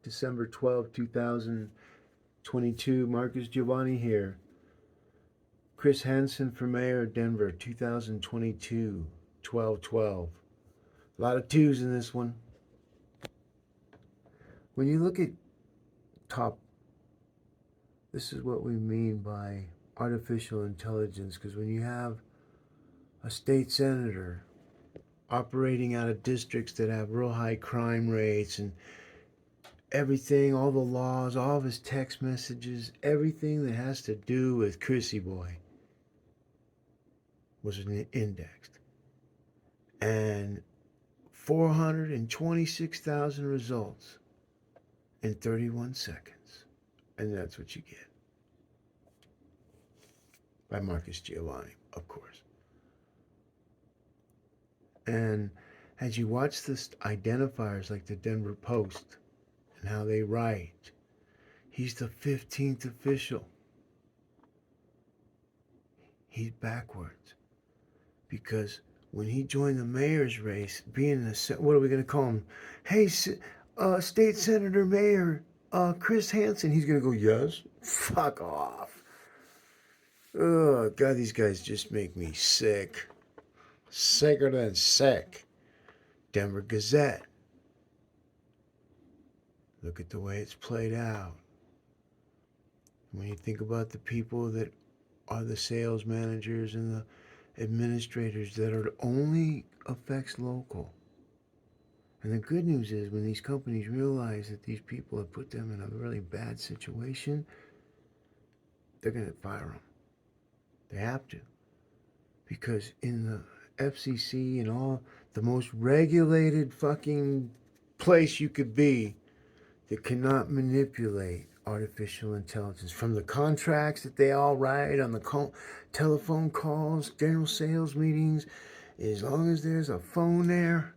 December 12, 2022. Marcus Giovanni here. Chris Hansen for Mayor of Denver, 2022, 12/12. A lot of twos in this one. When you look at top, this is what we mean by artificial intelligence, because when you have a state senator operating out of districts that have real high crime rates and everything, all the laws, all of his text messages, everything that has to do with Chrissy Boy was indexed. And 426,000 results in 31 seconds. And that's what you get. By Marcus Giavanni, of course. And as you watch this identifiers like the Denver Post and how they write, he's the 15th official. He's backwards. Because when he joined the mayor's race, being what are we going to call him? Hey, State Senator Mayor Chris Hansen. He's going to go, yes? Fuck off. Oh, God, these guys just make me sick. Sicker than sick. Denver Gazette. Look at the way it's played out. When you think about the people that are the sales managers and the administrators that are only affects local. And the good news is when these companies realize that these people have put them in a really bad situation, they're going to fire them. They have to. Because in the FCC and all, the most regulated fucking place you could be that cannot manipulate artificial intelligence, from the contracts that they all write on the telephone calls, general sales meetings, as long as there's a phone there.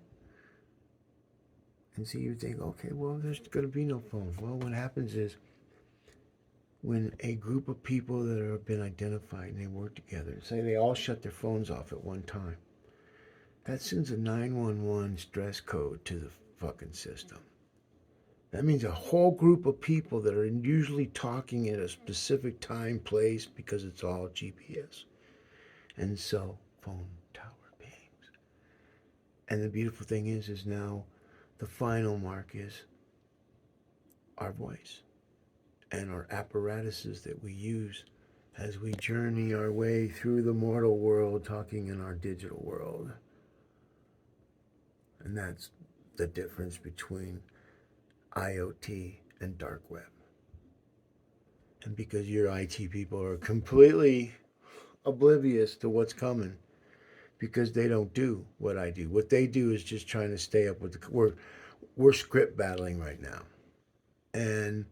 And so you think, okay, well, there's going to be no phone. Well, what happens is when a group of people that have been identified and they work together, say they all shut their phones off at one time, that sends a 911 stress code to the fucking system. That means a whole group of people that are usually talking at a specific time, place, because it's all GPS and cell phone tower pings. And the beautiful thing is now the final mark is our voice and our apparatuses that we use as we journey our way through the mortal world, talking in our digital world. And that's the difference between IoT and dark web. And because your IT people are completely oblivious to what's coming, because they don't do what I do. What they do is just trying to stay up with we're script battling right now. And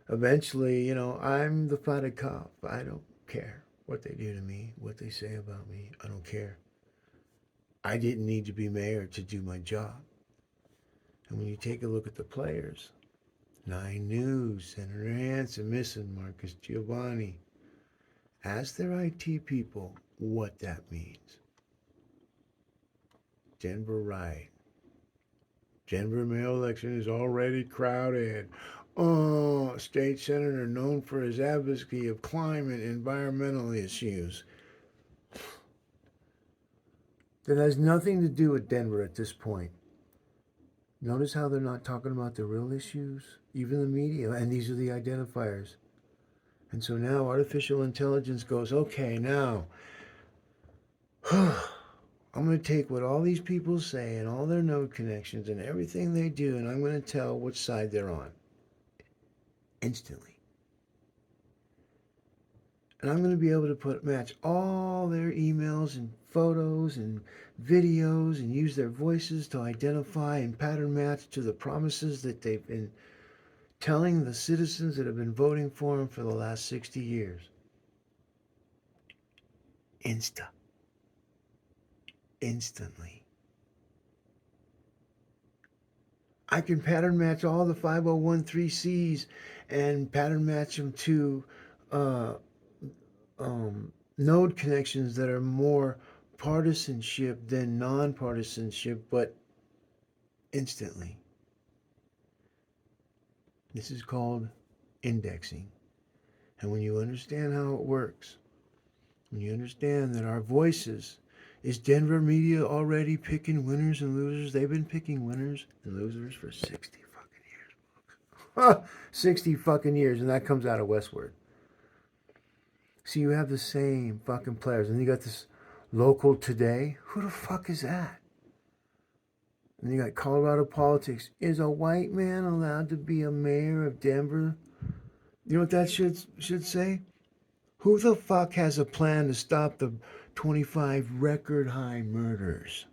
eventually, I'm the fatted cop. I don't care what they do to me, what they say about me. I don't care. I didn't need to be mayor to do my job. And when you take a look at the players, 9 News, Senator Hansen, missing Marcus Giovanni, ask their IT people what that means. Denver right. Denver Mayoral election is already crowded. Oh, state senator known for his advocacy of climate and environmental issues. That has nothing to do with Denver at this point. Notice how they're not talking about the real issues, even the media, and these are the identifiers. And so now artificial intelligence goes, okay, now, I'm going to take what all these people say and all their node connections and everything they do, and I'm going to tell which side they're on. Instantly. And I'm going to be able to match all their emails and photos and videos and use their voices to identify and pattern match to the promises that they've been telling the citizens that have been voting for them for the last 60 years. Instantly. I can pattern match all the 5013Cs and pattern match them to node connections that are more partisanship than non-partisanship, but instantly. This is called indexing. And when you understand how it works, when you understand that our voices, is Denver media already picking winners and losers? They've been picking winners and losers for 60 fucking years. 60 fucking years, and that comes out of Westward. So you have the same fucking players, and you got this local today. Who the fuck is that? And you got Colorado politics. Is a white man allowed to be a mayor of Denver? You know what that should say? Who the fuck has a plan to stop the 25 record high murders?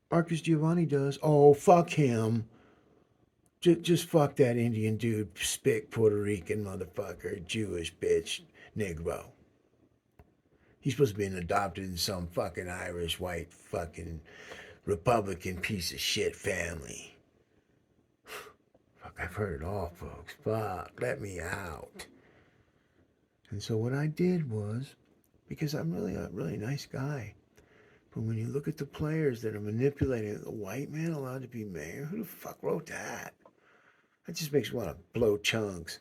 Marcus Giovanni does. Oh, fuck him. Just fuck that Indian dude, spick Puerto Rican motherfucker, Jewish bitch, Negro. He's supposed to be adopted in some fucking Irish white fucking Republican piece of shit family. Fuck, I've heard it all, folks. Fuck, let me out. And so what I did was, because I'm really a really nice guy, but when you look at the players that are manipulating the white man allowed to be mayor, who the fuck wrote that? That just makes me want to blow chunks.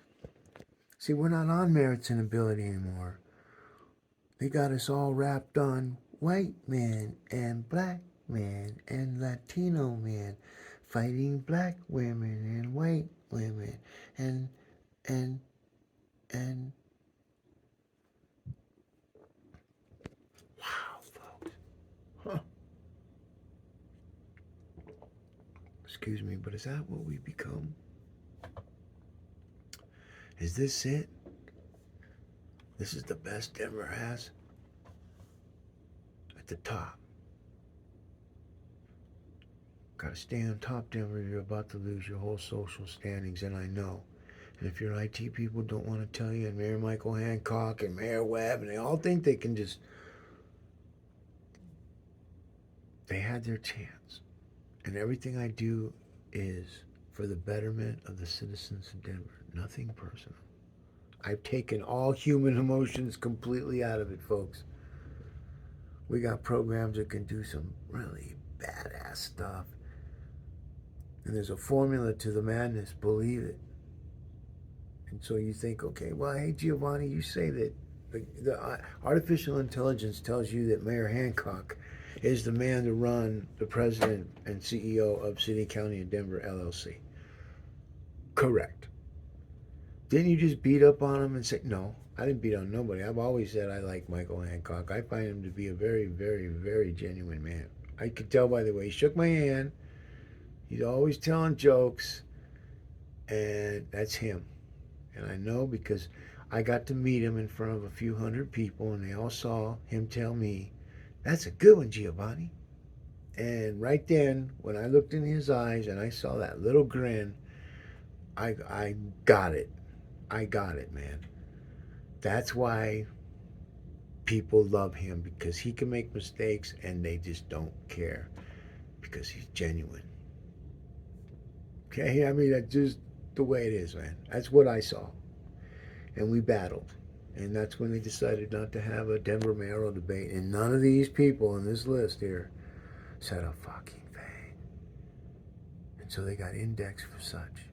See, we're not on merits and ability anymore. They got us all wrapped on white man and black man and Latino man fighting black women and white women and wow, folks. Huh. Excuse me, but is that what we become? Is this it? This is the best Denver has? At the top. Gotta stay on top, Denver. You're about to lose your whole social standings, and I know. And if your IT people don't want to tell you, and Mayor Michael Hancock and Mayor Webb, and they all think they can just... They had their chance. And everything I do is for the betterment of the citizens of Denver. Nothing personal. I've taken all human emotions completely out of it, folks. We got programs that can do some really badass stuff. And there's a formula to the madness, believe it. And so you think, okay, well, hey, Giavanni, you say that the artificial intelligence tells you that Mayor Hancock is the man to run the president and CEO of City County of Denver, LLC. Correct. Didn't you just beat up on him and say, no, I didn't beat on nobody. I've always said I like Michael Hancock. I find him to be a very, very, very genuine man. I could tell by the way he shook my hand. He's always telling jokes, and that's him. And I know because I got to meet him in front of a few hundred people, and they all saw him tell me, that's a good one, Giavanni. And right then, when I looked in his eyes and I saw that little grin, I got it. I got it, man. That's why people love him, because he can make mistakes and they just don't care because he's genuine. Okay, I mean, that's just the way it is, man. That's what I saw. And we battled. And that's when they decided not to have a Denver Mayoral debate. And none of these people on this list here said a fucking thing. And so they got indexed for such.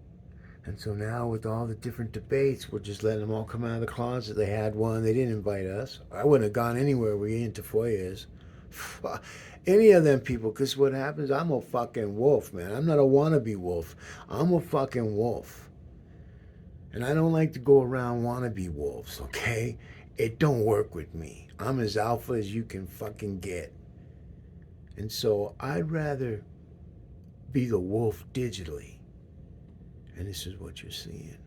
And so now with all the different debates, we're just letting them all come out of the closet. They had one. They didn't invite us. I wouldn't have gone anywhere where Ian Tafoya is. Any of them people, because what happens, I'm a fucking wolf, man. I'm not a wannabe wolf. I'm a fucking wolf. And I don't like to go around wannabe wolves, okay? It don't work with me. I'm as alpha as you can fucking get. And so I'd rather be the wolf digitally. And this is what you're seeing.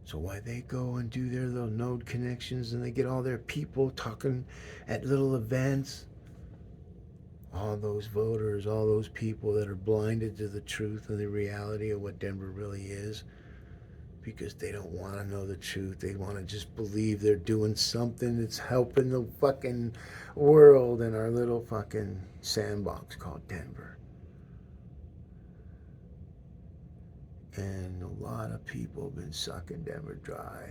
So why they go and do their little node connections and they get all their people talking at little events, all those voters, all those people that are blinded to the truth and the reality of what Denver really is, because they don't want to know the truth. They want to just believe they're doing something that's helping the fucking world in our little fucking sandbox called Denver. And a lot of people have been sucking Denver dry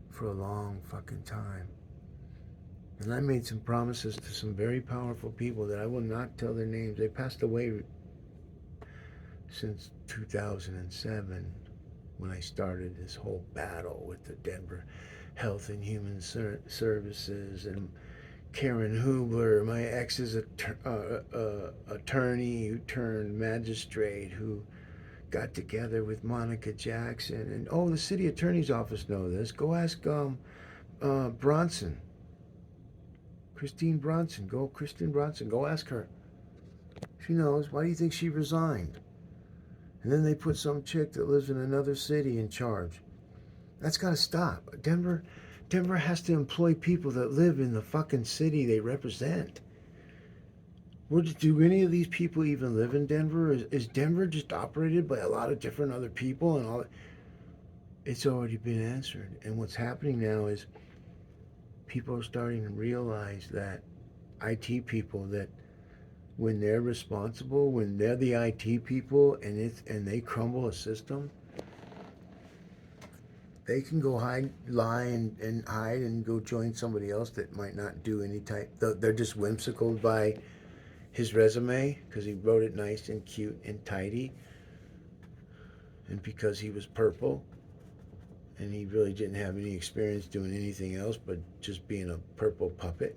for a long fucking time. And I made some promises to some very powerful people that I will not tell their names. They passed away since 2007 when I started this whole battle with the Denver Health and Human Services and Karen Hubler, my ex's attorney who turned magistrate, who got together with Monica Jackson. And oh, the city attorney's office know this. Go ask Bronson, Christine Bronson. Go ask her. She knows. Why do you think she resigned? And then they put some chick that lives in another city in charge. That's got to stop. Denver has to employ people that live in the fucking city they represent. Do any of these people even live in Denver? Is Denver just operated by a lot of different other people and all? It's already been answered. And what's happening now is people are starting to realize that IT people, that when they're responsible, when they're the IT people and they crumble a system, they can go lie and hide and go join somebody else that might not do any type. They're just whimsical by his resume because he wrote it nice and cute and tidy, and because he was purple and he really didn't have any experience doing anything else but just being a purple puppet.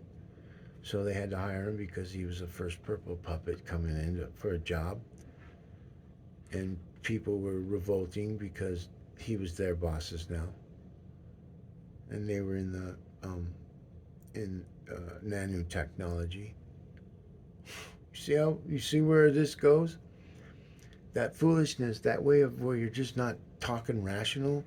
So they had to hire him because he was the first purple puppet coming in for a job. And people were revolting because he was their bosses now. And they were in nanotechnology. You see where this goes? That foolishness, that way of where you're just not talking rational.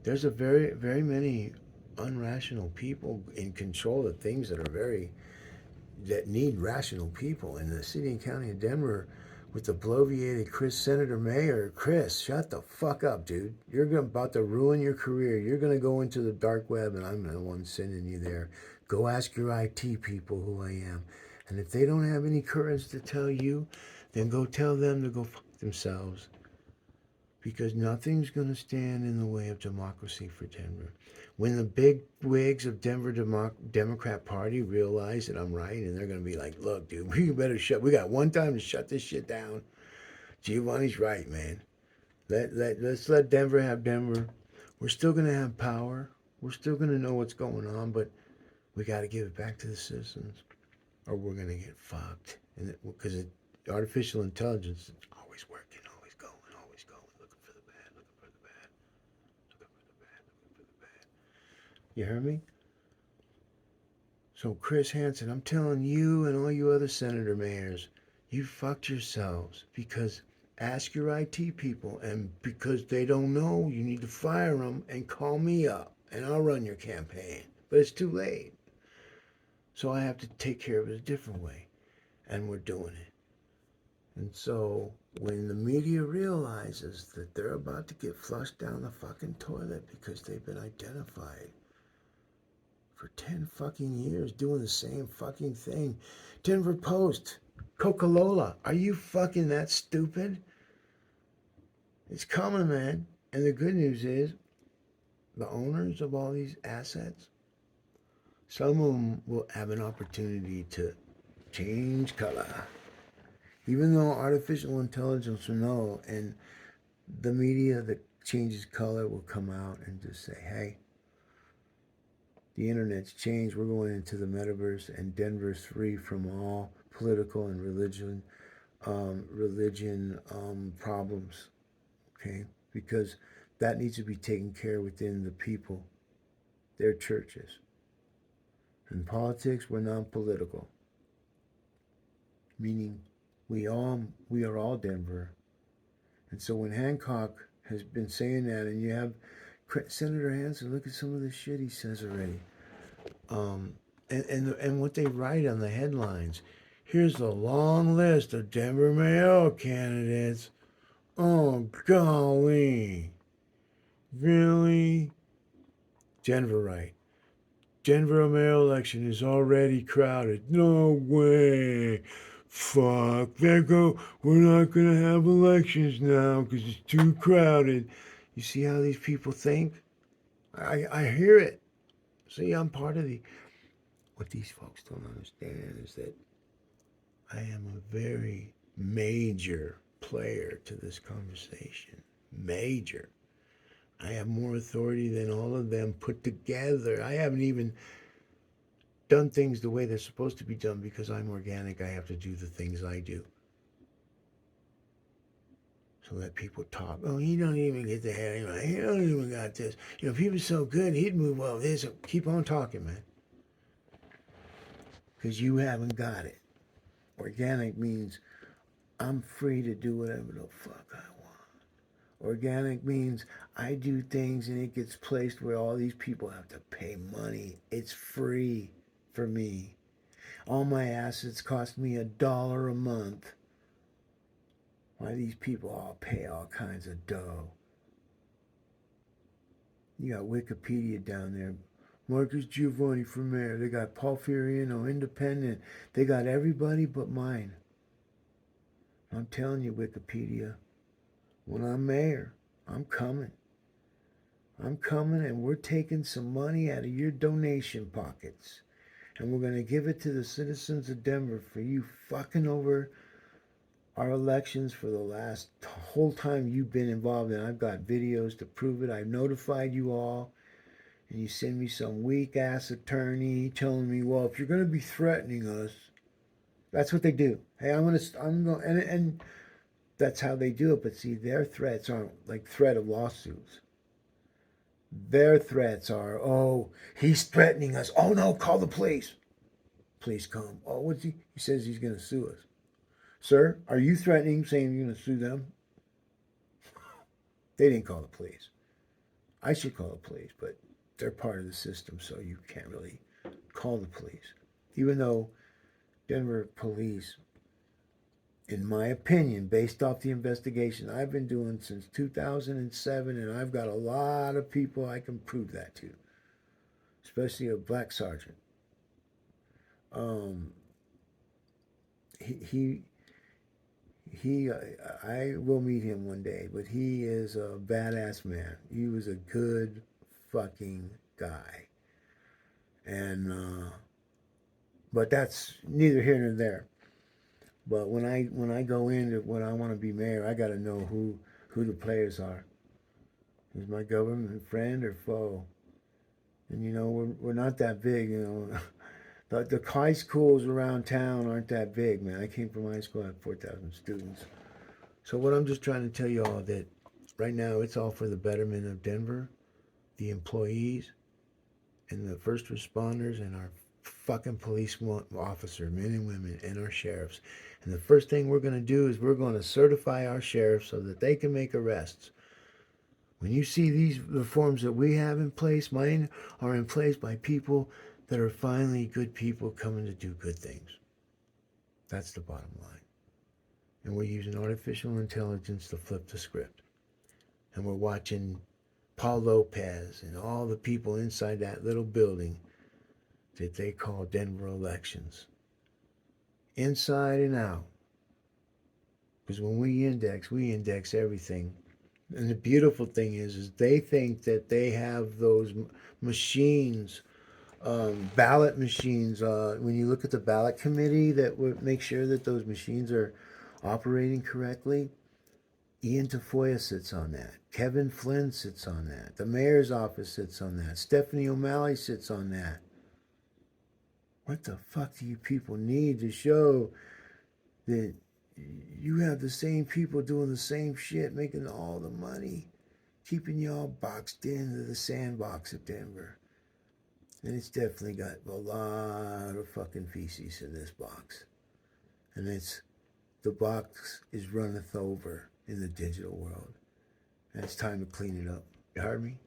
There's a very many unrational people in control of things that need rational people. In the city and county of Denver, with the bloviated Senator Mayor, Chris, shut the fuck up, dude. You're about to ruin your career. You're going to go into the dark web, and I'm the one sending you there. Go ask your IT people who I am. And if they don't have any courage to tell you, then go tell them to go fuck themselves. Because nothing's going to stand in the way of democracy for Denver. When the big wigs of Denver Democrat Party realize that I'm right, and they're going to be like, look, dude, we got one time to shut this shit down. Giovanni's right, man. Let's let Denver have Denver. We're still going to have power. We're still going to know what's going on, but we got to give it back to the citizens, or we're going to get fucked. And because artificial intelligence is always working, always going, looking for the bad, looking for the bad, looking for the bad, looking for the bad. You heard me? So Chris Hansen, I'm telling you and all you other senator mayors, you fucked yourselves, because ask your IT people, and because they don't know, you need to fire them and call me up and I'll run your campaign. But it's too late. So I have to take care of it a different way. And we're doing it. And so when the media realizes that they're about to get flushed down the fucking toilet because they've been identified for 10 fucking years doing the same fucking thing. Denver Post, Coca-Cola, are you fucking that stupid? It's coming, man. And the good news is, the owners of all these assets, some of them will have an opportunity to change color. Even though artificial intelligence will know, and the media that changes color will come out and just say, hey, the internet's changed. We're going into the metaverse, and Denver's free from all political and religion problems. Okay, because that needs to be taken care within the people, their churches. In politics, we're non-political, meaning we are all Denver. And so when Hancock has been saying that, and you have Senator Hansen, look at some of the shit he says already. And what they write on the headlines. Here's the long list of Denver mayoral candidates. Oh, golly. Really? Denver right. Denver mayoral election is already crowded. No way. Fuck. We're not going to have elections now because it's too crowded. You see how these people think? I hear it. See, I'm part of what these folks don't understand is that I am a very major player to this conversation. Major. I have more authority than all of them put together. I haven't even done things the way they're supposed to be done because I'm organic. I have to do the things I do. So let people talk. Oh, he don't even get the hair right. He don't even got this. You know, if he was so good, he'd move all this. Keep on talking, man. Because you haven't got it. Organic means I'm free to do whatever the fuck I want. Organic means I do things and it gets placed where all these people have to pay money. It's free for me. All my assets cost me $1 a month. Why these people all pay all kinds of dough? You got Wikipedia down there. Marcus Giavanni for mayor. They got Paul Fiorino, independent. They got everybody but mine. I'm telling you, Wikipedia, when I'm mayor, I'm coming. I'm coming and we're taking some money out of your donation pockets. And we're going to give it to the citizens of Denver for you fucking over our elections for the last whole time you've been involved in. I've got videos to prove it. I've notified you all. And you send me some weak ass attorney telling me, well, if you're going to be threatening us, that's what they do. Hey, I'm going, and that's how they do it. But see, their threats aren't like threat of lawsuits. Their threats are, oh, he's threatening us. Oh no, call the police. Police come. Oh, what's he? He says he's going to sue us. Sir, are you threatening, saying you're going to sue them? They didn't call the police. I should call the police, but they're part of the system, so you can't really call the police. Even though Denver police, in my opinion, based off the investigation I've been doing since 2007, and I've got a lot of people I can prove that to, especially a black sergeant. I will meet him one day, but he is a badass man. He was a good fucking guy. And, but that's neither here nor there. But when I go into when I want to be mayor, I got to know who the players are. Is my government friend or foe? And you know, we're not that big, you know. The high schools around town aren't that big, man. I came from high school, I had 4,000 students. So what I'm just trying to tell you all that right now it's all for the betterment of Denver, the employees, and the first responders, and our fucking police officers, men and women, and our sheriffs. And the first thing we're going to do is we're going to certify our sheriffs so that they can make arrests. When you see these reforms that we have in place, mine are in place by people that are finally good people coming to do good things. That's the bottom line. And we're using artificial intelligence to flip the script. And we're watching Paul Lopez and all the people inside that little building that they call Denver Elections. Inside and out. Because when we index everything. And the beautiful thing is they think that they have those machines, ballot machines. When you look at the ballot committee that would make sure that those machines are operating correctly, Ian Tafoya sits on that. Kevin Flynn sits on that. The mayor's office sits on that. Stephanie O'Malley sits on that. What the fuck do you people need to show that you have the same people doing the same shit, making all the money, keeping y'all boxed into the sandbox of Denver? And it's definitely got a lot of fucking feces in this box. And the box is runneth over in the digital world. And it's time to clean it up. You heard me?